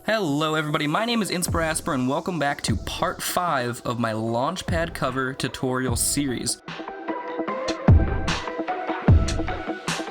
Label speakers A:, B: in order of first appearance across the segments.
A: Hello everybody, my name is InspirAspir and welcome back to part 5 of my Launchpad cover tutorial series.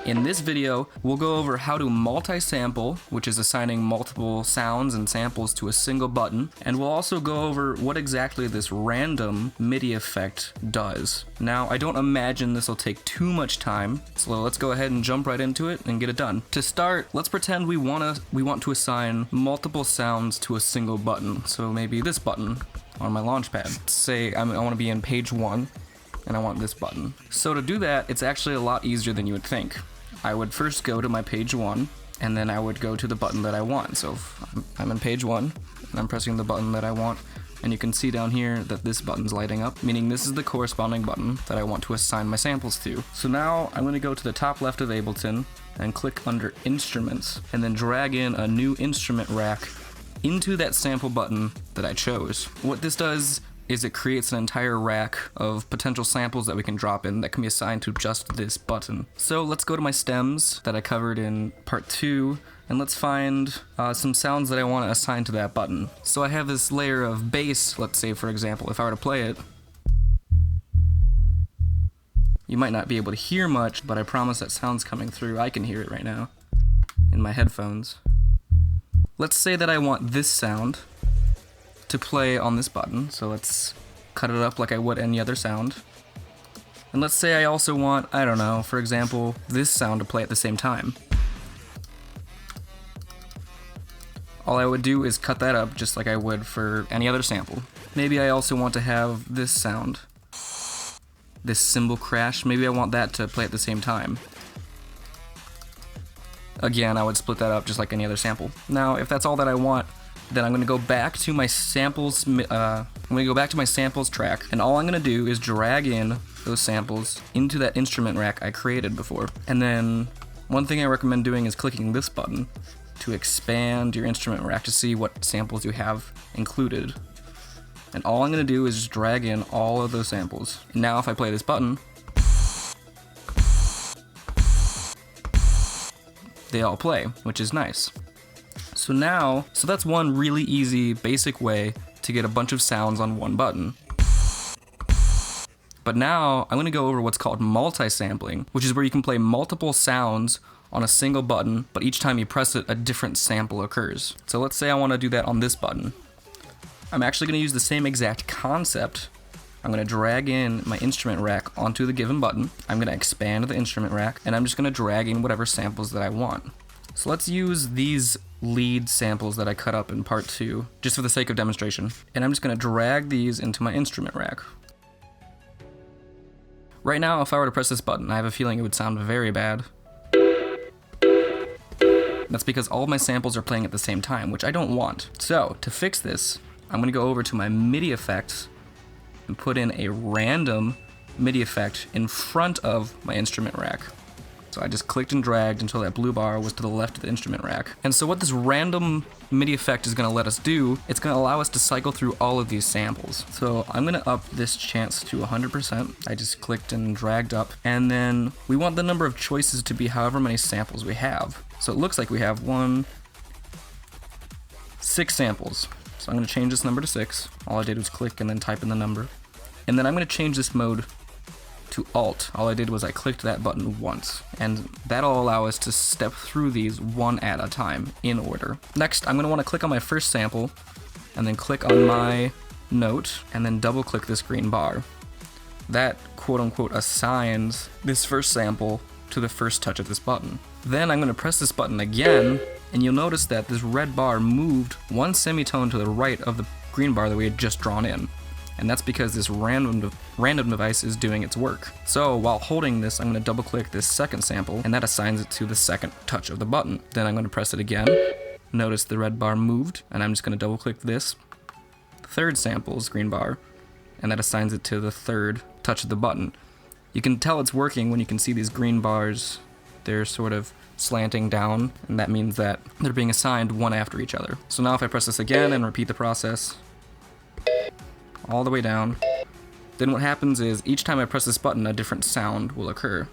A: In this video, we'll go over how to multi-sample, which is assigning multiple sounds and samples to a single button, and we'll also go over what exactly this random MIDI effect does. Now, I don't imagine this will take too much time, so let's go ahead and jump right into it and get it done. To start, let's pretend we want to assign multiple sounds to a single button. So maybe this button on my Launchpad. Say I want to be in page 1, and I want this button. So to do that, it's actually a lot easier than you would think. I would first go to my page 1, and then I would go to the button that I want. So if I'm in page 1, and I'm pressing the button that I want, and you can see down here that this button's lighting up, meaning this is the corresponding button that I want to assign my samples to. So now I'm going to go to the top left of Ableton and click under Instruments, and then drag in a new instrument rack into that sample button that I chose. What this does is it creates an entire rack of potential samples that we can drop in that can be assigned to just this button. So let's go to my stems that I covered in part 2, and let's find some sounds that I want to assign to that button. So I have this layer of bass, let's say for example, if I were to play it, you might not be able to hear much, but I promise that sound's coming through. I can hear it right now in my headphones. Let's say that I want this sound to play on this button, so let's cut it up like I would any other sound. And let's say I also want, I don't know, for example, this sound to play at the same time. All I would do is cut that up just like I would for any other sample. Maybe I also want to have this sound, this cymbal crash, maybe I want that to play at the same time. Again, I would split that up just like any other sample. Now, if that's all that I want, then I'm going to go back to my samples. Track, and all I'm going to do is drag in those samples into that instrument rack I created before. And then one thing I recommend doing is clicking this button to expand your instrument rack to see what samples you have included. And all I'm going to do is just drag in all of those samples. And now if I play this button, they all play, which is nice. So that's one really easy, basic way to get a bunch of sounds on one button. But now, I'm going to go over what's called multi-sampling, which is where you can play multiple sounds on a single button, but each time you press it, a different sample occurs. So let's say I want to do that on this button. I'm actually going to use the same exact concept. I'm going to drag in my instrument rack onto the given button. I'm going to expand the instrument rack, and I'm just going to drag in whatever samples that I want. So let's use these lead samples that I cut up in part 2, just for the sake of demonstration. And I'm just going to drag these into my instrument rack. Right now, if I were to press this button, I have a feeling it would sound very bad. That's because all of my samples are playing at the same time, which I don't want. So, to fix this, I'm going to go over to my MIDI effects and put in a random MIDI effect in front of my instrument rack. So I just clicked and dragged until that blue bar was to the left of the instrument rack. And so what this random MIDI effect is going to let us do, it's going to allow us to cycle through all of these samples. So I'm going to up this chance to 100%. I just clicked and dragged up. And then we want the number of choices to be however many samples we have. So it looks like we have 6 samples. So I'm going to change this number to 6. All I did was click and then type in the number. And then I'm going to change this mode to Alt. All I did was I clicked that button once, and that'll allow us to step through these one at a time in order. Next, I'm going to want to click on my first sample, and then click on my note, and then double click this green bar. That quote-unquote assigns this first sample to the first touch of this button. Then I'm going to press this button again, and you'll notice that this red bar moved one semitone to the right of the green bar that we had just drawn in. And that's because this random device is doing its work. So while holding this, I'm going to double click this second sample, and that assigns it to the second touch of the button. Then I'm going to press it again. Notice the red bar moved, and I'm just going to double click this third sample's green bar, and that assigns it to the third touch of the button. You can tell it's working when you can see these green bars. They're sort of slanting down, and that means that they're being assigned one after each other. So now if I press this again and repeat the process all the way down, then what happens is each time I press this button, a different sound will occur.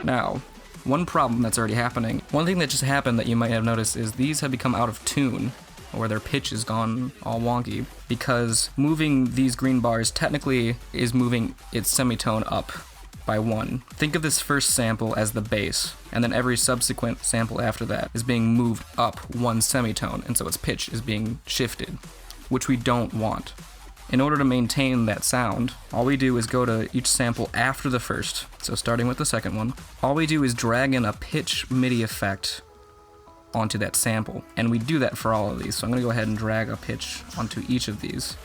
A: Now, one problem that's already happening. One thing that just happened that you might have noticed is these have become out of tune, or their pitch is gone all wonky, because moving these green bars technically is moving its semitone up by 1. Think of this first sample as the bass, and then every subsequent sample after that is being moved up 1 semitone, and so its pitch is being shifted, which we don't want. In order to maintain that sound, all we do is go to each sample after the first, so starting with the second one, all we do is drag in a pitch MIDI effect onto that sample, and we do that for all of these. So I'm going to go ahead and drag a pitch onto each of these.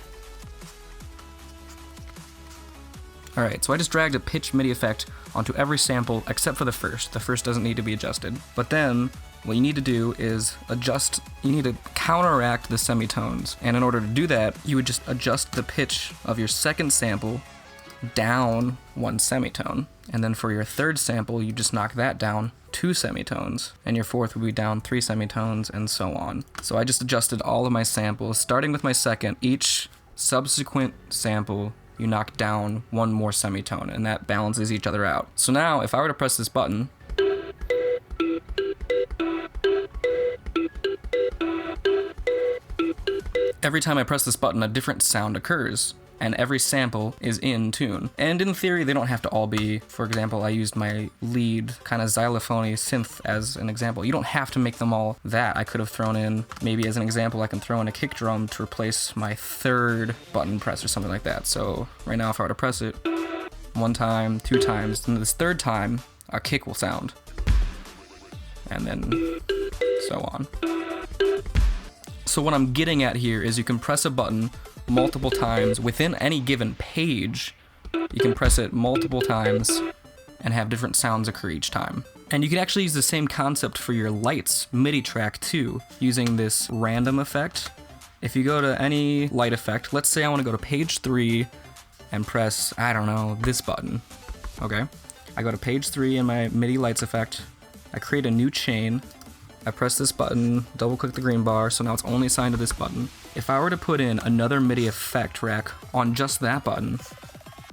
A: Alright, so I just dragged a pitch MIDI effect onto every sample except for the first. The first doesn't need to be adjusted. But then, what you need to do is you need to counteract the semitones. And in order to do that, you would just adjust the pitch of your second sample down 1 semitone. And then for your third sample, you just knock that down 2 semitones. And your fourth would be down 3 semitones, and so on. So I just adjusted all of my samples, starting with my second. Each subsequent sample, you knock down 1 more semitone, and that balances each other out. So now, if I were to press this button, every time I press this button, a different sound occurs, and every sample is in tune. And in theory, they don't have to all be. For example, I used my lead kind of xylophone-y synth as an example. You don't have to make them all that. I could have thrown in, maybe as an example, I can throw in a kick drum to replace my third button press or something like that. So right now, if I were to press it 1 time, 2 times, then this third time, a kick will sound. And then so on. So what I'm getting at here is you can press a button multiple times within any given page. You can press it multiple times and have different sounds occur each time. And you can actually use the same concept for your lights MIDI track too, using this random effect. If you go to any light effect, let's say I want to go to page 3 and press, I don't know, this button. Okay, I go to page 3 in my MIDI lights effect, I create a new chain, I press this button, double click the green bar, so now it's only assigned to this button. If I were to put in another MIDI effect rack on just that button,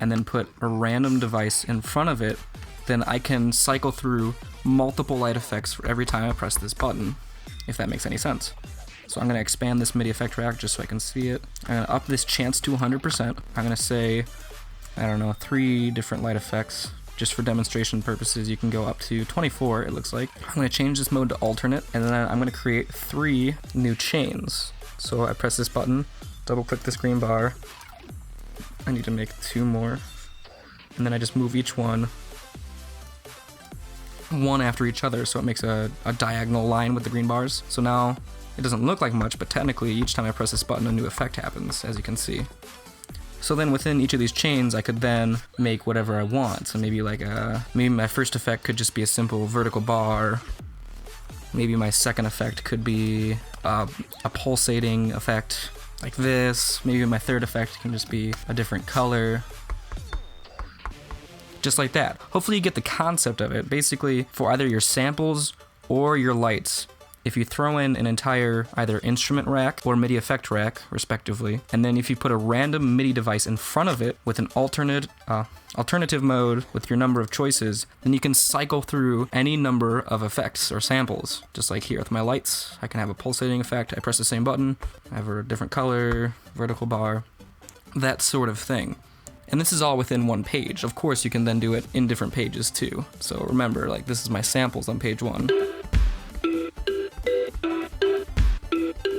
A: and then put a random device in front of it, then I can cycle through multiple light effects for every time I press this button, if that makes any sense. So I'm going to expand this MIDI effect rack just so I can see it. I'm going to up this chance to 100%. I'm going to say, I don't know, 3 different light effects. Just for demonstration purposes, you can go up to 24, it looks like. I'm going to change this mode to alternate, and then I'm going to create 3 new chains. So I press this button, double click this green bar. I need to make 2 more. And then I just move each one after each other, so it makes a diagonal line with the green bars. So now it doesn't look like much, but technically each time I press this button, a new effect happens, as you can see. So then within each of these chains, I could then make whatever I want. So maybe maybe my first effect could just be a simple vertical bar. Maybe my second effect could be a pulsating effect like this. Maybe my third effect can just be a different color. Just like that. Hopefully you get the concept of it. Basically, for either your samples or your lights, if you throw in an entire either instrument rack or MIDI effect rack, respectively, and then if you put a random MIDI device in front of it with an alternative mode with your number of choices, then you can cycle through any number of effects or samples. Just like here with my lights, I can have a pulsating effect, I press the same button, I have a different color, vertical bar, that sort of thing. And this is all within one page. Of course, you can then do it in different pages too. So remember, like, this is my samples on page 1.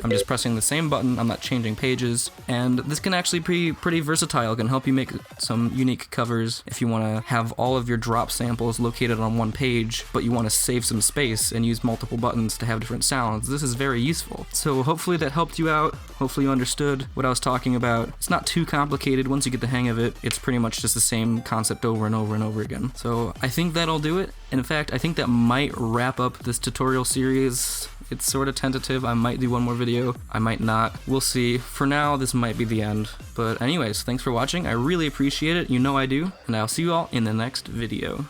A: I'm just pressing the same button, I'm not changing pages, and this can actually be pretty versatile. It can help you make some unique covers if you want to have all of your drop samples located on one page, but you want to save some space and use multiple buttons to have different sounds. This is very useful. So hopefully that helped you out, hopefully you understood what I was talking about. It's not too complicated. Once you get the hang of it, it's pretty much just the same concept over and over and over again. So I think that'll do it. In fact, I think that might wrap up this tutorial series. It's sort of tentative. I might do one more video. I might not. We'll see. For now, this might be the end. But anyways, thanks for watching. I really appreciate it. You know I do. And I'll see you all in the next video.